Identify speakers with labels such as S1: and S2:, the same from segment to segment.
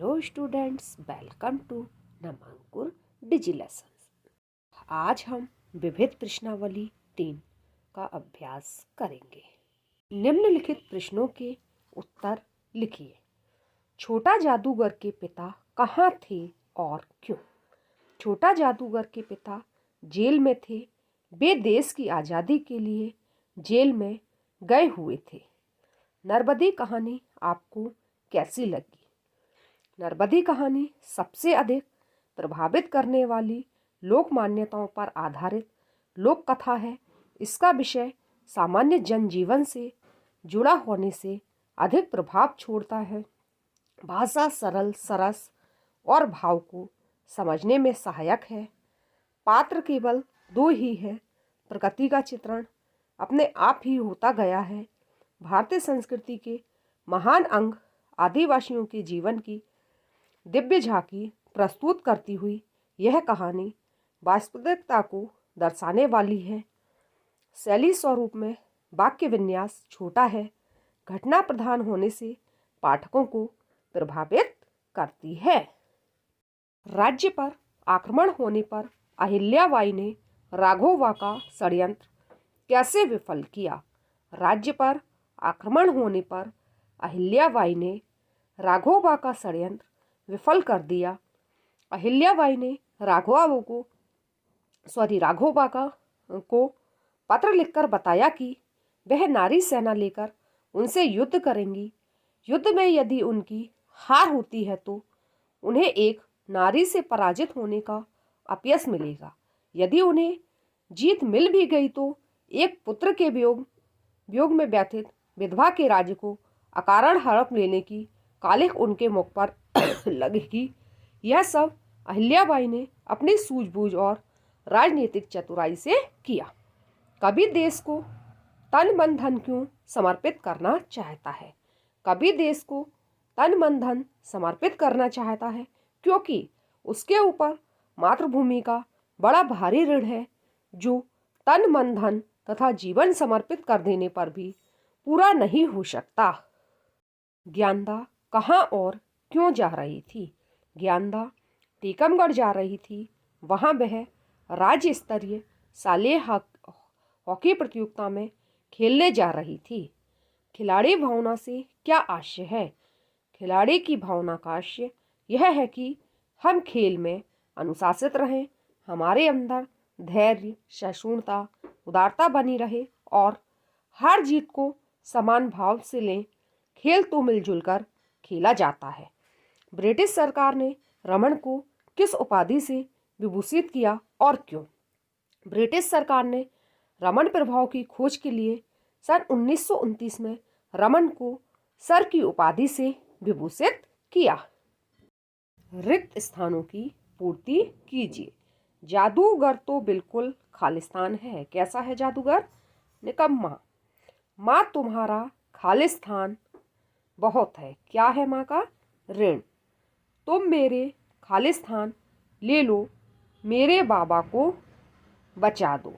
S1: Hello students, welcome to Namankur Digi Lessons. आज हम विविध प्रश्नावली 3 का अभ्यास करेंगे। निम्नलिखित प्रश्नों के उत्तर लिखिए। छोटा जादूगर के पिता कहाँ थे और क्यों? छोटा जादूगर के पिता जेल में थे। वे देश की आज़ादी के लिए जेल में गए हुए थे। नरबदी कहानी आपको कैसी लगी? नरबदी कहानी सबसे अधिक प्रभावित करने वाली लोक मान्यताओं पर आधारित लोक कथा है। इसका विषय सामान्य जनजीवन से जुड़ा होने से अधिक प्रभाव छोड़ता है। भाषा सरल, सरस और भाव को समझने में सहायक है। पात्र केवल 2 ही है। प्रकृति का चित्रण अपने आप ही होता गया है। भारतीय संस्कृति के महान अंग आदिवासियों के जीवन की दिव्य झांकी प्रस्तुत करती हुई यह कहानी वास्तविकता को दर्शाने वाली है। शैली स्वरूप में वाक्य विन्यास छोटा है। घटना प्रधान होने से पाठकों को प्रभावित करती है। राज्य पर आक्रमण होने पर अहिल्याबाई ने राघोबा का षड्यंत्र कैसे विफल किया? राज्य पर आक्रमण होने पर अहिल्याबाई ने राघोबा का षड्यंत्र विफल कर दिया। अहिल्याबाई ने राघोबा को पत्र लिखकर बताया कि वह नारी सेना लेकर उनसे युद्ध करेंगी। युद्ध में यदि उनकी हार होती है तो उन्हें एक नारी से पराजित होने का अपयश मिलेगा। यदि उन्हें जीत मिल भी गई तो एक पुत्र के वियोग में व्यथित विधवा के राज्य को अकारण हड़प लेने की कालिख उनके मुख पर लगेगी। यह सब अहिल्याबाई ने अपनी सूझबूझ और राजनीतिक चतुराई से किया। कभी देश को तन मन धन क्यों समर्पित करना चाहता है? कभी देश को तन मन धन समर्पित करना चाहता है क्योंकि उसके ऊपर मातृभूमि का बड़ा भारी ऋण है, जो तन मन धन तथा जीवन समर्पित कर देने पर भी पूरा नहीं हो सकता। ज्ञानदा कहाँ और क्यों जा रही थी? ज्ञानदा टीकमगढ़ जा रही थी। वहाँ वह राज्य स्तरीय शालेय हॉकी प्रतियोगिता में खेलने जा रही थी। खिलाड़ी भावना से क्या आशय है? खिलाड़ी की भावना का आशय यह है कि हम खेल में अनुशासित रहें, हमारे अंदर धैर्य, सहिष्णुता, उदारता बनी रहे और हार जीत को समान भाव से लें। खेल तो मिलजुल कर खेला जाता है। ब्रिटिश सरकार ने रमन को किस उपाधि से विभूषित किया और क्यों? ब्रिटिश सरकार ने रमन प्रभाव की खोज के लिए सन 1929 में रमन को सर की उपाधि से विभूषित किया। रिक्त स्थानों की पूर्ति कीजिए। जादूगर तो बिल्कुल खालिस्तान है। कैसा है जादूगर? निकम्मा। माँ तुम्हारा खालिस्तान बहुत है। क्या है माँ का? ऋण। तुम मेरे खालिस्तान ले लो, मेरे बाबा को बचा दो।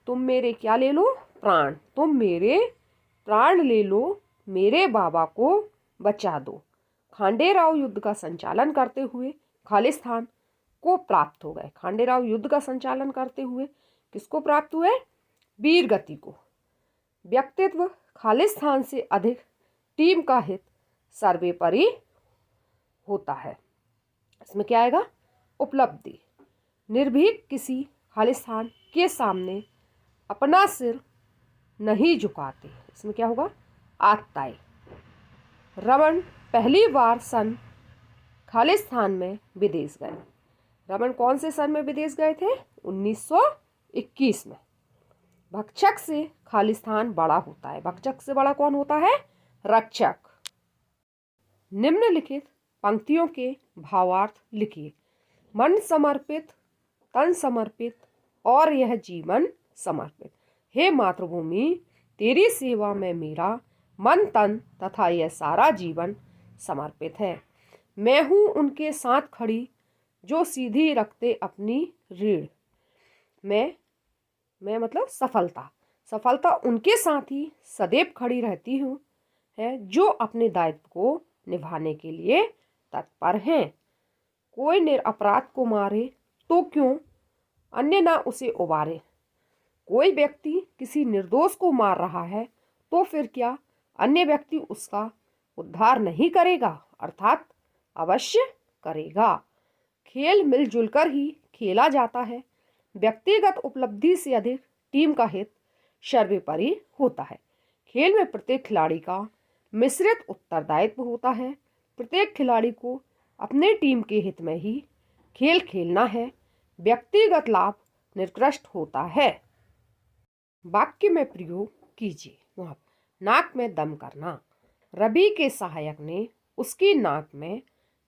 S1: तुम मेरे क्या ले लो? प्राण। तुम मेरे प्राण ले लो, मेरे बाबा को बचा दो। खांडेराव युद्ध का संचालन करते हुए खालिस्तान को प्राप्त हो गए। खांडेराव युद्ध का संचालन करते हुए किसको प्राप्त हुए? वीर गति को। व्यक्तित्व खालिस्तान से अधिक टीम का हित सर्वोपरि होता है। इसमें क्या आएगा? उपलब्धि। निर्भीक किसी खालिस्तान के सामने अपना सिर नहीं झुकाते। इसमें क्या होगा? आत्ताई। रमन पहली बार सन खालिस्तान में विदेश गए। रमन कौन से सन में विदेश गए थे? 1921 में। भक्षक से खालिस्तान बड़ा होता है। भक्षक से बड़ा कौन होता है? रक्षक। निम्नलिखित पंक्तियों के भावार्थ लिखिए। मन समर्पित, तन समर्पित और यह जीवन समर्पित। हे मातृभूमि, तेरी सेवा में मेरा मन, तन तथा यह सारा जीवन समर्पित है। मैं हूँ उनके साथ खड़ी जो सीधी रखते अपनी रीढ़। मैं मतलब सफलता उनके साथ ही सदैव खड़ी रहती हूँ है जो अपने दायित्व को निभाने के लिए तत्पर हैं। कोई निरपराध को मारे तो क्यों अन्य ना उसे उबारे। कोई व्यक्ति किसी निर्दोष को मार रहा है तो फिर क्या अन्य व्यक्ति उसका उद्धार नहीं करेगा, अर्थात अवश्य करेगा। खेल मिलजुल कर ही खेला जाता है। व्यक्तिगत उपलब्धि से अधिक टीम का हित सर्वोपरि होता है। खेल में प्रत्येक खिलाड़ी का मिश्रित उत्तरदायित्व होता है। प्रत्येक खिलाड़ी को अपने टीम के हित में ही खेल खेलना है। व्यक्तिगत लाभ निकृष्ट होता है। वाक्य में प्रयोग कीजिए। वहाँ नाक में दम करना। रवि के सहायक ने उसकी नाक में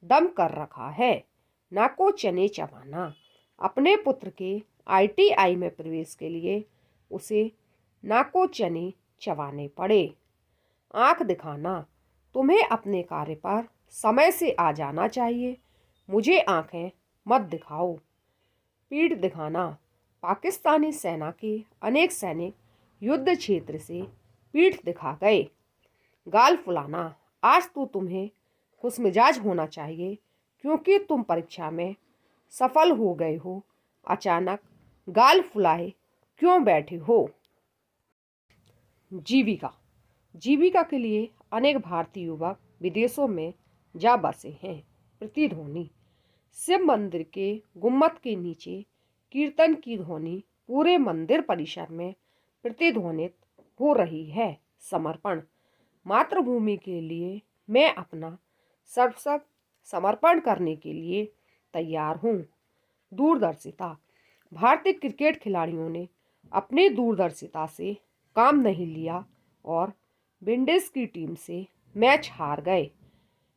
S1: दम कर रखा है। नाको चने चबाना। अपने पुत्र के ITI में प्रवेश के लिए उसे नाको चने चबाने पड़े। आंख दिखाना। तुम्हें अपने कार्य पर समय से आ जाना चाहिए, मुझे आंखें मत दिखाओ। पीठ दिखाना। पाकिस्तानी सेना के अनेक सैनिक युद्ध क्षेत्र से पीठ दिखा गए। गाल फुलाना। आज तो तुम्हें खुशमिजाज होना चाहिए क्योंकि तुम परीक्षा में सफल हो गए हो। अचानक गाल फुलाए क्यों बैठे हो। जीविका। जीविका के लिए अनेक भारतीय युवक विदेशों में जा बसे हैं। प्रतिध्वनि। शिव मंदिर के गुम्बद के नीचे कीर्तन की ध्वनि पूरे मंदिर परिसर में प्रतिध्वनित हो रही है। समर्पण। मातृभूमि के लिए मैं अपना सर्वस्व समर्पण करने के लिए तैयार हूँ। दूरदर्शिता। भारतीय क्रिकेट खिलाड़ियों ने अपनी दूरदर्शिता से काम नहीं लिया और विंडीज की टीम से मैच हार गए।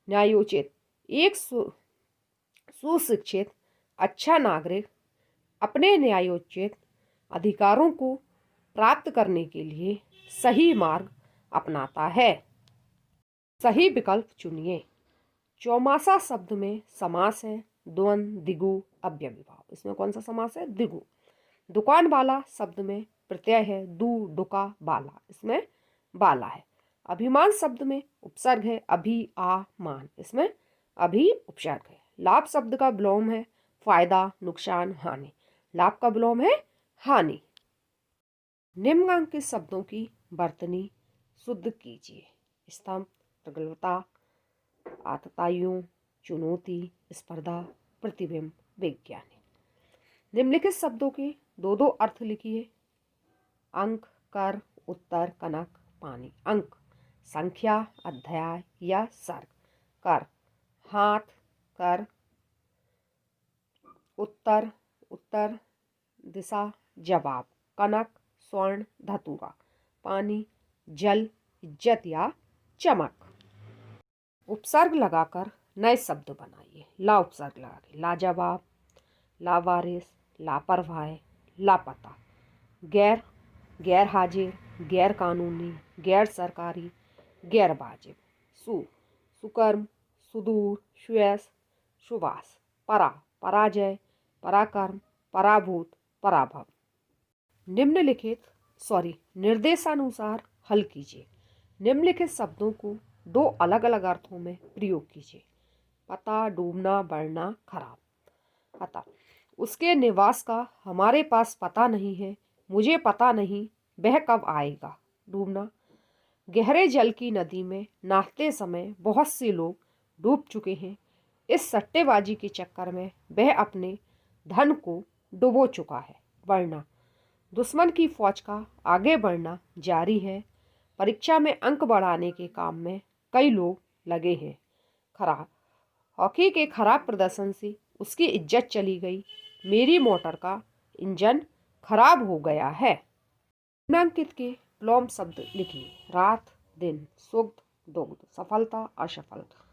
S1: न्यायोचित। एक सुशिक्षित अच्छा नागरिक अपने न्यायोचित अधिकारों को प्राप्त करने के लिए सही मार्ग अपनाता है। सही विकल्प चुनिए। चौमासा शब्द में समास है द्वंद्व, द्विगु, अव्ययीभाव। इसमें कौन सा समास है? द्विगु। दुकान वाला शब्द में प्रत्यय है दू, दुका, बाला। इसमें बाला है। अभिमान शब्द में उपसर्ग है अभि, आ, मान। इसमें अभि उपसर्ग है। लाभ शब्द का विलोम है फायदा, नुकसान, हानि। लाभ का विलोम है हानि। निम्नांकित शब्दों की वर्तनी शुद्ध कीजिए। स्तंभ, प्रगल्भता, आतताइयों, चुनौती, स्पर्धा, प्रतिबिंब, विज्ञानी। निम्नलिखित शब्दों के दो दो अर्थ लिखिए। अंक, कर, उत्तर, कनक, पानी। अंक संख्या, अध्याय या सर्ग। कर हाथ, कर। उत्तर, उत्तर, दिशा, जवाब। कनक स्वर्ण, धतूरा। पानी जल, इज्जत या चमक। उपसर्ग लगाकर नए शब्द बनाइए। ला उपसर्ग लगा के लाजवाब, लावारिस, लापरवाह, लापता। गैर, गैर हाजिर, गैर कानूनी, गैर सरकारी, गैर वाजिब। सु, सुकर्म, सुदूर, सुयस, सुवास। परा, पराजय, पराक्रम, पराभूत, पराभव। निर्देशानुसार हल कीजिए। निम्नलिखित शब्दों को दो अलग अलग अर्थों में प्रयोग कीजिए। पता, डूबना, बढ़ना, खराब। पता, उसके निवास का हमारे पास पता नहीं है, मुझे पता नहीं वह कब आएगा। डूबना, गहरे जल की नदी में नहाते समय बहुत से लोग डूब चुके हैं। इस सट्टेबाजी के चक्कर में वह अपने धन को डुबो चुका है। बढ़ना, दुश्मन की फौज का आगे बढ़ना जारी है। परीक्षा में अंक बढ़ाने के काम में कई लोग लगे हैं। खराब, हॉकी के खराब प्रदर्शन से उसकी इज्जत चली गई। मेरी मोटर का इंजन खराब हो गया है। निम्नांकित के विलोम शब्द लिखिए। रात, दिन, सुख, दुख, सफलता, असफलता,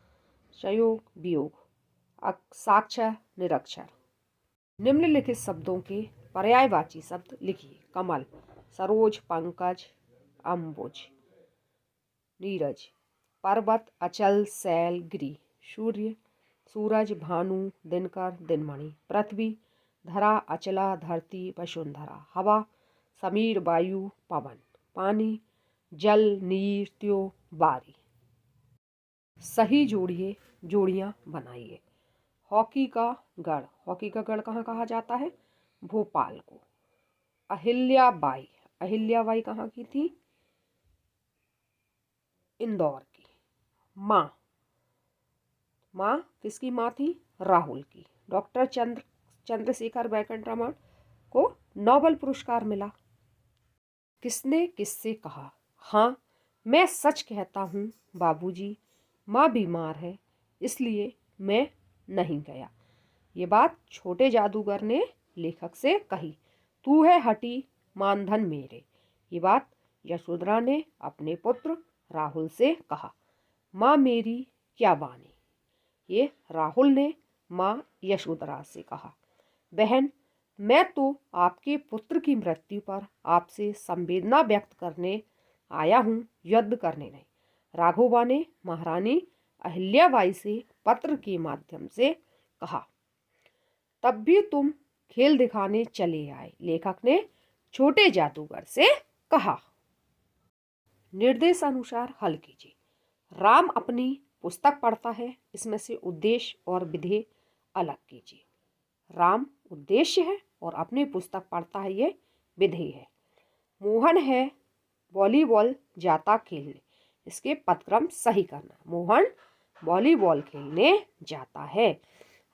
S1: संयोग, वियोग, साक्षर, निरक्षर। निम्नलिखित शब्दों के पर्यायवाची शब्द लिखिए। कमल, सरोज, पंकज, अम्बुज, नीरज। पर्वत, अचल, शैल, गिरि। सूर्य, सूरज, भानु, दिनकर, दिनमणि। पृथ्वी, धरा, अचला, धरती, वसुंधरा। हवा, समीर, वायु, पवन। पानी, जल, नीर, त्यो, बारी। सही जोड़िए जोड़ियाँ बनाइए। हॉकी का गढ़, हॉकी का गढ़ कहाँ कहा जाता है? भोपाल को। अहिल्याबाई, अहिल्याबाई कहाँ की थी? इंदौर की। माँ, माँ किसकी माँ थी? राहुल की। डॉक्टर चंद्रशेखर वेंकट रमन को नोबेल पुरस्कार मिला। किसने किससे कहा? हाँ, मैं सच कहता हूँ बाबूजी, माँ बीमार है इसलिए मैं नहीं गया। ये बात छोटे जादूगर ने लेखक से कही। तू है हटी मानधन मेरे, ये बात यशोधरा ने अपने पुत्र राहुल से कहा। माँ मेरी क्या बानी, ये राहुल ने माँ यशोधरा से कहा। बहन, मैं तो आपके पुत्र की मृत्यु पर आपसे संवेदना व्यक्त करने आया हूँ, युद्ध करने नहीं। राघोबा ने महारानी अहिल्याबाई से पत्र के माध्यम से कहा। तब भी तुम खेल दिखाने चले आए, लेखक ने छोटे जादूगर से कहा। निर्देशानुसार हल कीजिए। राम अपनी पुस्तक पढ़ता है, इसमें से उद्देश्य और विधेय अलग कीजिए। राम उद्देश्य है और अपनी पुस्तक पढ़ता है, ये विधेय है। मोहन है वॉलीबॉल जाता खेलने, इसके पदक्रम सही करना। मोहन वॉलीबॉल खेलने जाता है।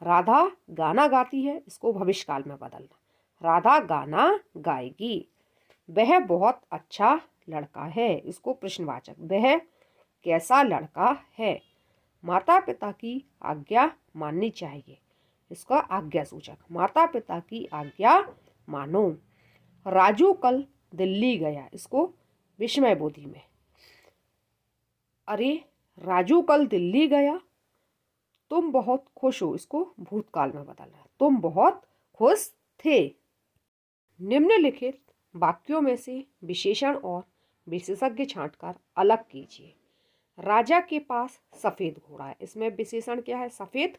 S1: राधा गाना गाती है, इसको भविष्यकाल में बदलना। राधा गाना गाएगी। वह बहुत अच्छा लड़का है, इसको प्रश्नवाचक। वह कैसा लड़का है? माता पिता की आज्ञा माननी चाहिए, इसका आज्ञा सूचक। माता पिता की आज्ञा मानो। राजू कल दिल्ली गया, इसको विस्मय बोधी में। अरे राजू कल दिल्ली गया, तुम बहुत खुश हो, इसको भूतकाल में बदलना। तुम बहुत खुश थे। निम्नलिखित वाक्यों में से विशेषण और विशेषज्ञ छांटकर अलग कीजिए। राजा के पास सफेद घोड़ा है, इसमें विशेषण क्या है? सफेद।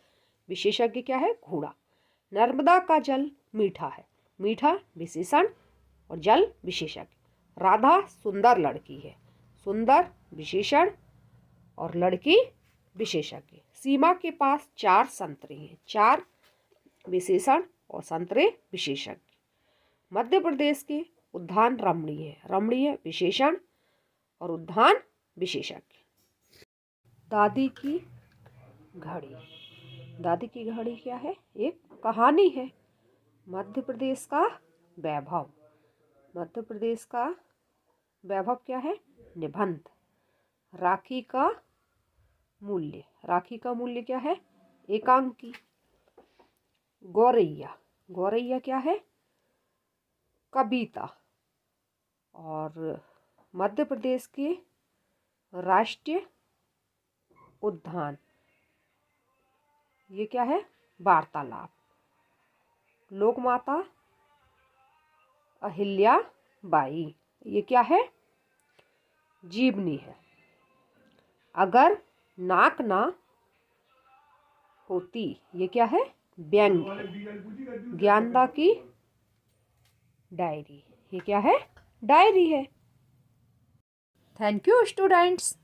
S1: विशेषज्ञ क्या है? घोड़ा। नर्मदा का जल मीठा है, मीठा विशेषण और जल विशेषज्ञ। राधा सुंदर लड़की है, सुंदर विशेषण और लड़की विशेषज्ञ। सीमा के पास 4 संतरे हैं, 4 विशेषण और संतरे विशेषज्ञ। मध्य प्रदेश के उद्यान रमणीय है, रमणीय विशेषण और उद्यान विशेषज्ञ। दादी की घड़ी, दादी की घड़ी क्या है? एक कहानी है। मध्य प्रदेश का वैभव, मध्य प्रदेश का वैभव क्या है? निबंध। राखी का मूल्य, राखी का मूल्य क्या है? एकांकी। गौरैया, गौरैया क्या है? कविता। और मध्य प्रदेश के राष्ट्रीय उद्यान, ये क्या है? वार्तालाप। लोकमाता अहिल्याबाई, ये क्या है? जीवनी है। अगर नाक ना होती, ये क्या है? व्यंग है। ज्ञानदा की डायरी, ये क्या है? डायरी है। Thank you students.